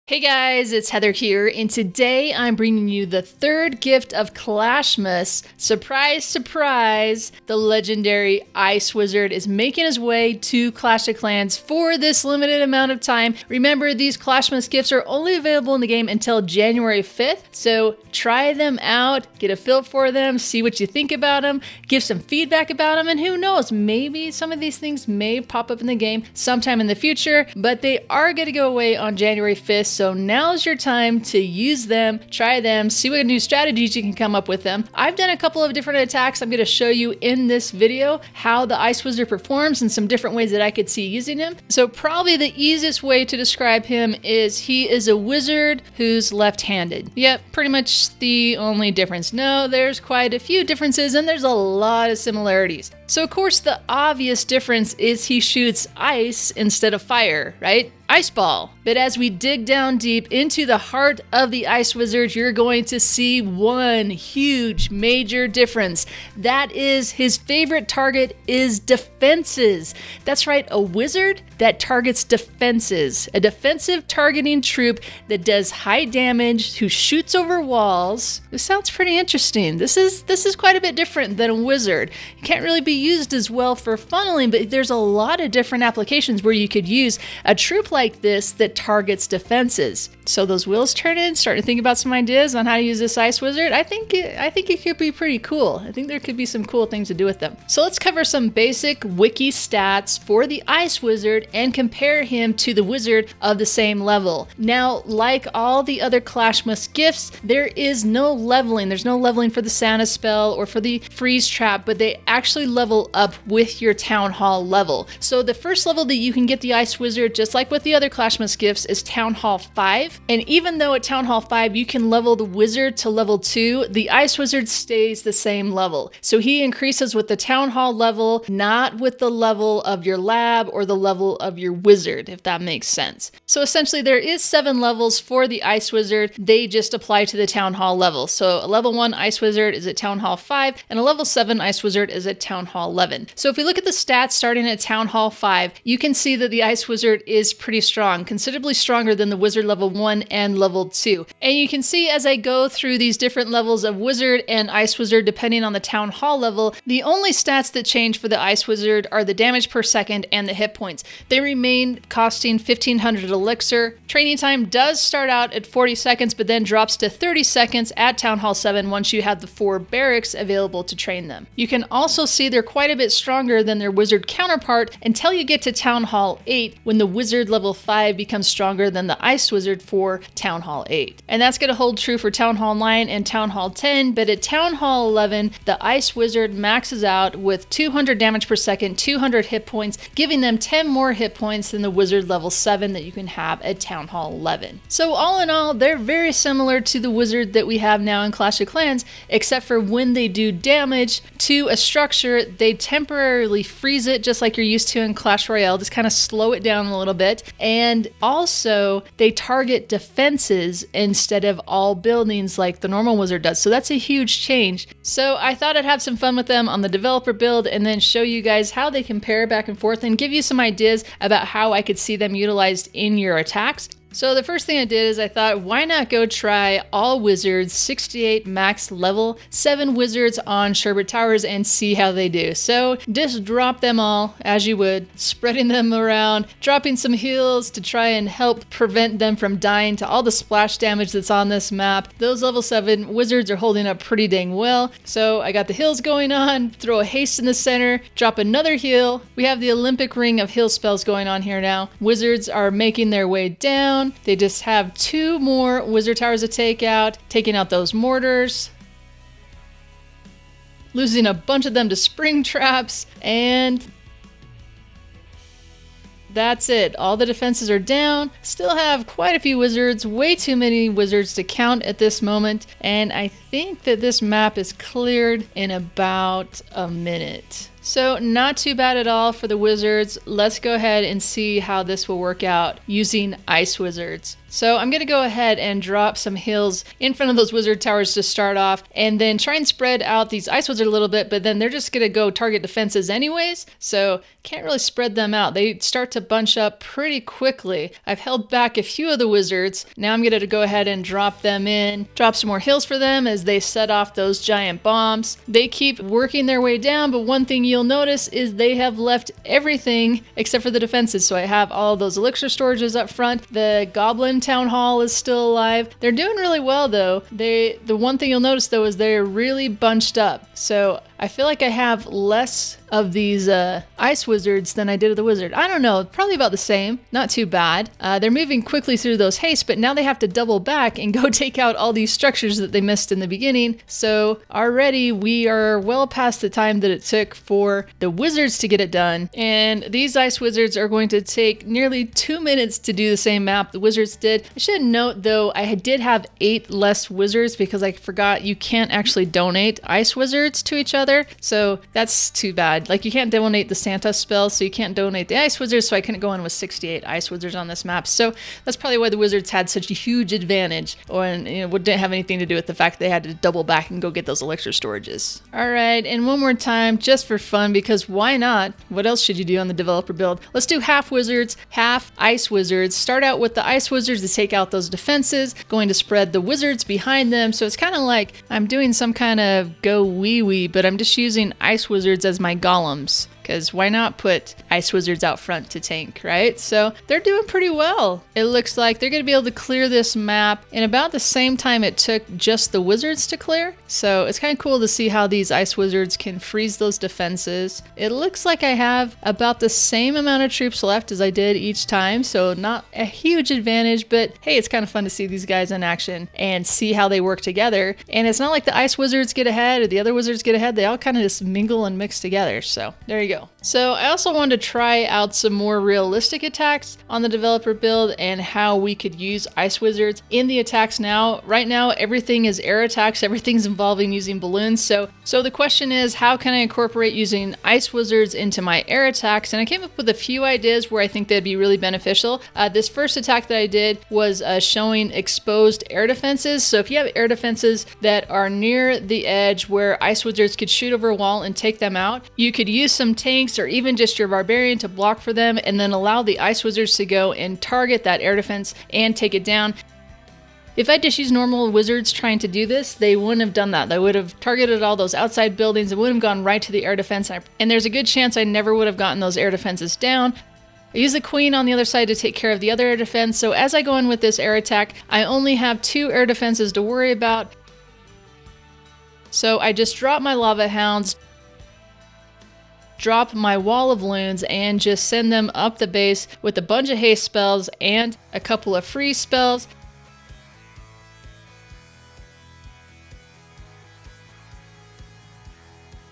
Hey guys, it's Heather here, and today I'm bringing you the third gift of Clashmas. Surprise, surprise, the legendary Ice Wizard is making his way to Clash of Clans for this limited amount of time. Remember, these Clashmas gifts are only available in the game until January 5th, so try them out, get a feel for them, see what you think about them, give some feedback about them, and who knows, maybe some of these things may pop up in the game sometime in the future, but they are going to go away on January 5th. So now's your time to use them, try them, see what new strategies you can come up with them. I've done a couple of different attacks. I'm going to show you in this video how the Ice Wizard performs and some different ways that I could see using him. So probably the easiest way to describe him is he is a wizard who's left-handed. Yep, pretty much the only difference. No, there's quite a few differences and there's a lot of similarities. So of course the obvious difference is he shoots ice instead of fire, right? Ice ball. But as we dig down deep into the heart of the Ice Wizard, you're going to see one huge major difference. That is, his favorite target is defenses. That's right, a wizard that targets defenses. A defensive targeting troop that does high damage, who shoots over walls. This sounds pretty interesting. This is quite a bit different than a wizard. It can't really be used as well for funneling, but there's a lot of different applications where you could use a troop like this that targets defenses. So those wheels turning, starting to think about some ideas on how to use this Ice Wizard. I think it could be pretty cool. I think there could be some cool things to do with them. So let's cover some basic wiki stats for the Ice Wizard and compare him to the wizard of the same level. Now, like all the other Clashmas gifts, there is no leveling. There's no leveling for the Santa spell or for the freeze trap, but they actually level up with your Town Hall level. So the first level that you can get the Ice Wizard, just like with the other Clashmas gifts, is Town Hall 5. And even though at Town Hall 5 you can level the wizard to level 2, the Ice Wizard stays the same level. So he increases with the Town Hall level, not with the level of your lab or the level of your wizard, if that makes sense. So essentially there is 7 levels for the Ice Wizard. They just apply to the Town Hall level. So a level 1 Ice Wizard is at Town Hall 5 and a level 7 Ice Wizard is at Town Hall 11. So if we look at the stats starting at Town Hall 5, you can see that the Ice Wizard is pretty strong, considerably stronger than the Wizard level 1 and level 2. And you can see as I go through these different levels of Wizard and Ice Wizard depending on the Town Hall level, the only stats that change for the Ice Wizard are the damage per second and the hit points. They remain costing 1500 elixir. Training time does start out at 40 seconds but then drops to 30 seconds at Town Hall 7 once you have the 4 barracks available to train them. You can also see they're quite a bit stronger than their Wizard counterpart until you get to Town Hall 8 when the Wizard level 5 becomes stronger than the Ice Wizard for Town Hall 8. And that's going to hold true for Town Hall 9 and Town Hall 10, but at Town Hall 11, the Ice Wizard maxes out with 200 damage per second, 200 hit points, giving them 10 more hit points than the Wizard level 7 that you can have at Town Hall 11. So all in all, they're very similar to the Wizard that we have now in Clash of Clans, except for when they do damage to a structure, they temporarily freeze it, just like you're used to in Clash Royale, just kind of slow it down a little bit. And also, they target defenses instead of all buildings like the normal wizard does. So that's a huge change. So I thought I'd have some fun with them on the developer build and then show you guys how they compare back and forth and give you some ideas about how I could see them utilized in your attacks. So the first thing I did is I thought, why not go try all wizards, 68 max level, 7 wizards on Sherbet Towers and see how they do. So just drop them all as you would, spreading them around, dropping some heals to try and help prevent them from dying to all the splash damage that's on this map. Those level 7 wizards are holding up pretty dang well. So I got the heals going on, throw a haste in the center, drop another heal. We have the Olympic ring of heal spells going on here now. Wizards are making their way down. They just have 2 more wizard towers to take out, taking out those mortars, losing a bunch of them to spring traps, and that's it. All the defenses are down. Still have quite a few wizards, way too many wizards to count at this moment, and I think that this map is cleared in about a minute. So not too bad at all for the wizards. Let's go ahead and see how this will work out using Ice Wizards. So I'm going to go ahead and drop some heals in front of those wizard towers to start off, and then try and spread out these ice wizards a little bit, but then they're just going to go target defenses anyways, so can't really spread them out. They start to bunch up pretty quickly. I've held back a few of the wizards. Now I'm going to go ahead and drop them in, drop some more heals for them as they set off those giant bombs. They keep working their way down, but one thing you'll notice is they have left everything except for the defenses. So I have all those elixir storages up front. The goblin town hall is still alive. They're doing really well though. The one thing you'll notice though is they're really bunched up. So I feel like I have less of these ice wizards than I did of the wizard. I don't know, probably about the same. Not too bad. They're moving quickly through those hastes, but now they have to double back and go take out all these structures that they missed in the beginning. So already we are well past the time that it took for the wizards to get it done. And these ice wizards are going to take nearly 2 minutes to do the same map the wizards did. I should note though, I did have 8 less wizards because I forgot you can't actually donate ice wizards to each other. So that's too bad. Like you can't donate the Santa spell, so you can't donate the ice wizards, so I couldn't go in with 68 ice wizards on this map. So that's probably why the wizards had such a huge advantage, and it didn't have anything to do with the fact they had to double back and go get those elixir storages. All right, and one more time, just for fun, because why not? What else should you do on the developer build? Let's do half wizards, half ice wizards. Start out with the ice wizards to take out those defenses, going to spread the wizards behind them. So it's kind of like I'm doing some kind of GoWiPe, but I'm just using ice wizards as my golems. Because why not put ice wizards out front to tank, right? So they're doing pretty well. It looks like they're going to be able to clear this map in about the same time it took just the wizards to clear. So it's kind of cool to see how these ice wizards can freeze those defenses. It looks like I have about the same amount of troops left as I did each time. So not a huge advantage, but hey, it's kind of fun to see these guys in action and see how they work together. And it's not like the ice wizards get ahead or the other wizards get ahead. They all kind of just mingle and mix together. So there you go. So I also wanted to try out some more realistic attacks on the developer build and how we could use ice wizards in the attacks now. Right now, everything is air attacks. Everything's involving using balloons. So the question is, how can I incorporate using ice wizards into my air attacks? And I came up with a few ideas where I think they'd be really beneficial. This first attack that I did was showing exposed air defenses. So if you have air defenses that are near the edge where ice wizards could shoot over a wall and take them out, you could use some tanks or even just your barbarian to block for them, and then allow the ice wizards to go and target that air defense and take it down. If I just used normal wizards trying to do this, they wouldn't have done that. They would have targeted all those outside buildings and would have gone right to the air defense, and there's a good chance I never would have gotten those air defenses down. I use the queen on the other side to take care of the other air defense, so as I go in with this air attack, I only have 2 air defenses to worry about. So I just drop my lava hounds, drop my wall of loons, and just send them up the base with a bunch of haste spells and a couple of freeze spells.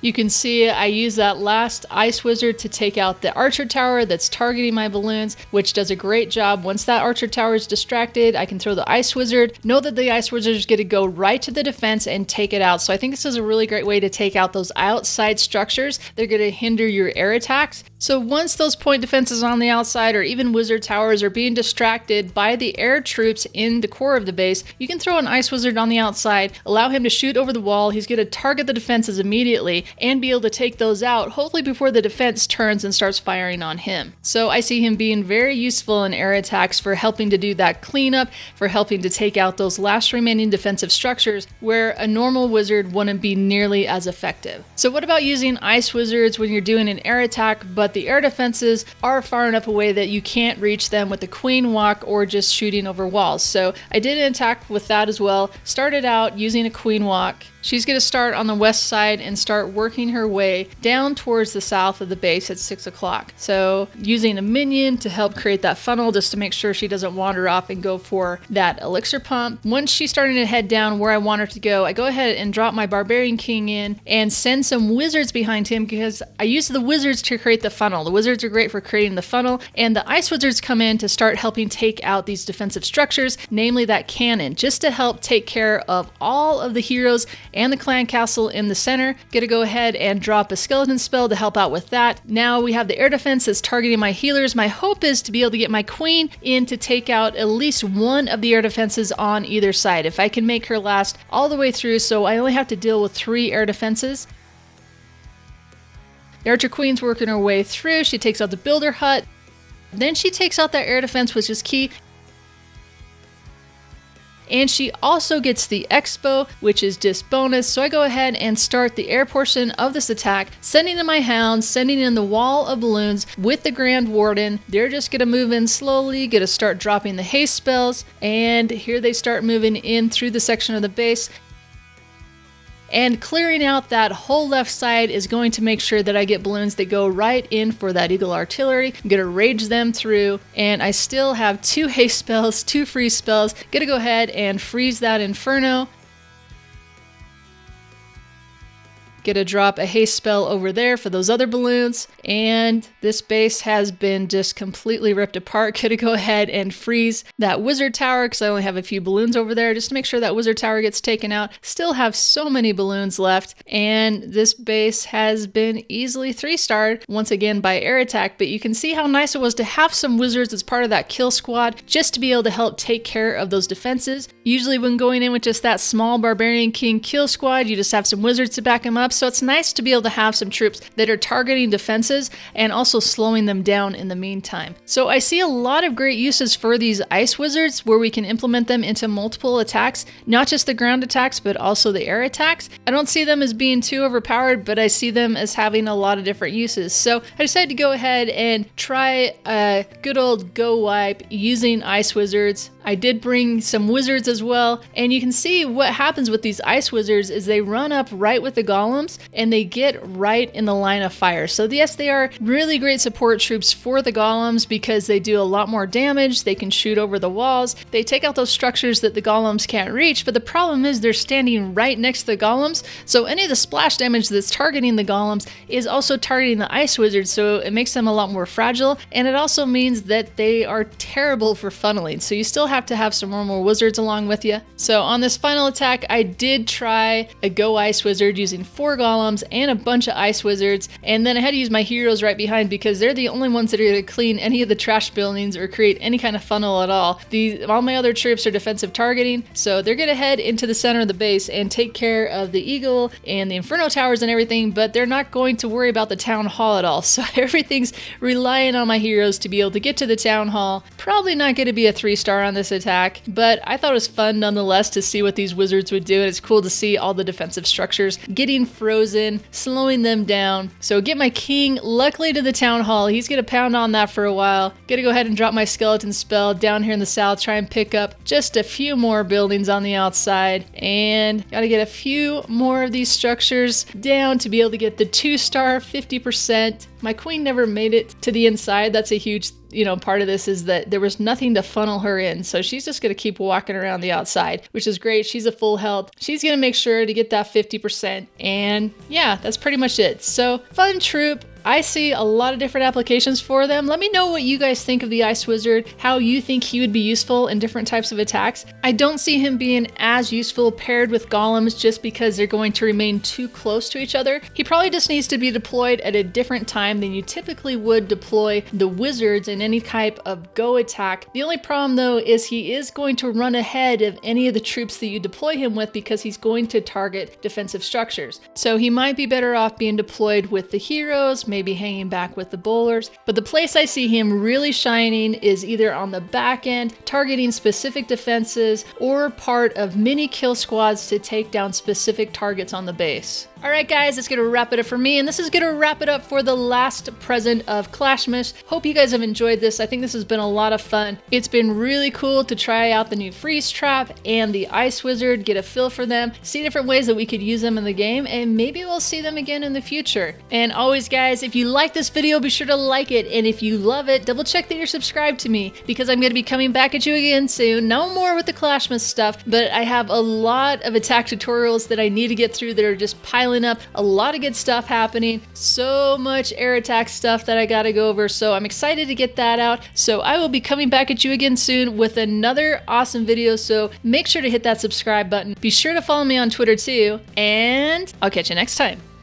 You can see I use that last ice wizard to take out the archer tower that's targeting my balloons, which does a great job. Once that archer tower is distracted, I can throw the ice wizard, know that the ice wizard is going to go right to the defense and take it out. So I think this is a really great way to take out those outside structures. They're going to hinder your air attacks. So once those point defenses on the outside or even wizard towers are being distracted by the air troops in the core of the base, you can throw an ice wizard on the outside, allow him to shoot over the wall. He's going to target the defenses immediately and be able to take those out, hopefully before the defense turns and starts firing on him. So I see him being very useful in air attacks for helping to do that cleanup, for helping to take out those last remaining defensive structures where a normal wizard wouldn't be nearly as effective. So what about using ice wizards when you're doing an air attack, but the air defenses are far enough away that you can't reach them with the queen walk or just shooting over walls? So I did an attack with that as well. Started out using a queen walk. She's going to start on the west side and start working her way down towards the south of the base at 6 o'clock. So using a minion to help create that funnel just to make sure she doesn't wander off and go for that elixir pump. Once she's starting to head down where I want her to go, I go ahead and drop my barbarian king in and send some wizards behind him because I use the wizards to create the funnel. The wizards are great for creating the funnel, and the ice wizards come in to start helping take out these defensive structures, namely that cannon, just to help take care of all of the heroes and the clan castle in the center. Gonna go ahead and drop a skeleton spell to help out with that. Now we have the air defense that's targeting my healers. My hope is to be able to get my queen in to take out at least one of the air defenses on either side. If I can make her last all the way through, so I only have to deal with 3 air defenses. The Archer Queen's working her way through. She takes out the builder hut. Then she takes out that air defense, which is key. And she also gets the Expo, which is just bonus. So I go ahead and start the air portion of this attack, sending in my hounds, sending in the wall of balloons with the Grand Warden. They're just going to move in slowly, going to start dropping the haste spells. And here they start moving in through the section of the base. And clearing out that whole left side is going to make sure that I get balloons that go right in for that Eagle Artillery. I'm going to rage them through, and I still have 2 haste spells, 2 freeze spells. Going to go ahead and freeze that Inferno. Gonna drop a haste spell over there for those other balloons, and this base has been just completely ripped apart. Gonna go ahead and freeze that wizard tower because I only have a few balloons over there just to make sure that wizard tower gets taken out. Still have so many balloons left, and this base has been easily 3-starred once again by air attack, but you can see how nice it was to have some wizards as part of that kill squad just to be able to help take care of those defenses. Usually when going in with just that small barbarian king kill squad, you just have some wizards to back them up. So it's nice to be able to have some troops that are targeting defenses and also slowing them down in the meantime. So I see a lot of great uses for these ice wizards where we can implement them into multiple attacks, not just the ground attacks, but also the air attacks. I don't see them as being too overpowered, but I see them as having a lot of different uses. So I decided to go ahead and try a good old GoWiPe using ice wizards. I did bring some wizards as well, and you can see what happens with these ice wizards is they run up right with the golems and they get right in the line of fire. So yes, they are really great support troops for the golems because they do a lot more damage. They can shoot over the walls. They take out those structures that the golems can't reach, but the problem is they're standing right next to the golems. So any of the splash damage that's targeting the golems is also targeting the ice wizards, so it makes them a lot more fragile, and it also means that they are terrible for funneling. So you still have to have some normal wizards along with you. So on this final attack, I did try a Go Ice Wizard using 4 golems and a bunch of ice wizards, and then I had to use my heroes right behind because they're the only ones that are going to clean any of the trash buildings or create any kind of funnel at all. All my other troops are defensive targeting, so they're going to head into the center of the base and take care of the Eagle and the Inferno Towers and everything, but they're not going to worry about the Town Hall at all. So everything's relying on my heroes to be able to get to the Town Hall. Probably not going to be a 3-star on this attack, but I thought it was fun nonetheless to see what these wizards would do, and it's cool to see all the defensive structures getting frozen, slowing them down. So get my king luckily to the Town Hall. He's going to pound on that for a while. Gonna go ahead and drop my skeleton spell down here in the south, try and pick up just a few more buildings on the outside, and gotta get a few more of these structures down to be able to get the 2-star 50%. My queen never made it to the inside. That's a huge part of this is that there was nothing to funnel her in. So she's just going to keep walking around the outside, which is great. She's a full health. She's going to make sure to get that 50%. And yeah, that's pretty much it. So fun troop. I see a lot of different applications for them. Let me know what you guys think of the Ice Wizard, how you think he would be useful in different types of attacks. I don't see him being as useful paired with golems just because they're going to remain too close to each other. He probably just needs to be deployed at a different time than you typically would deploy the wizards in any type of go attack. The only problem though is he is going to run ahead of any of the troops that you deploy him with because he's going to target defensive structures. So he might be better off being deployed with the heroes, maybe hanging back with the bowlers. But the place I see him really shining is either on the back end, targeting specific defenses, or part of mini kill squads to take down specific targets on the base. Alright guys, that's going to wrap it up for me, and this is going to wrap it up for the last present of Clashmas. Hope you guys have enjoyed this. I think this has been a lot of fun. It's been really cool to try out the new freeze trap and the ice wizard, get a feel for them, see different ways that we could use them in the game, and maybe we'll see them again in the future. And always guys, if you like this video, be sure to like it, and if you love it, double check that you're subscribed to me, because I'm going to be coming back at you again soon. No more with the Clashmas stuff, but I have a lot of attack tutorials that I need to get through that are just piling leveling up, a lot of good stuff happening, so much air attack stuff that I gotta go over, so I'm excited to get that out. So I will be coming back at you again soon with another awesome video, so make sure to hit that subscribe button. Be sure to follow me on Twitter too, and I'll catch you next time.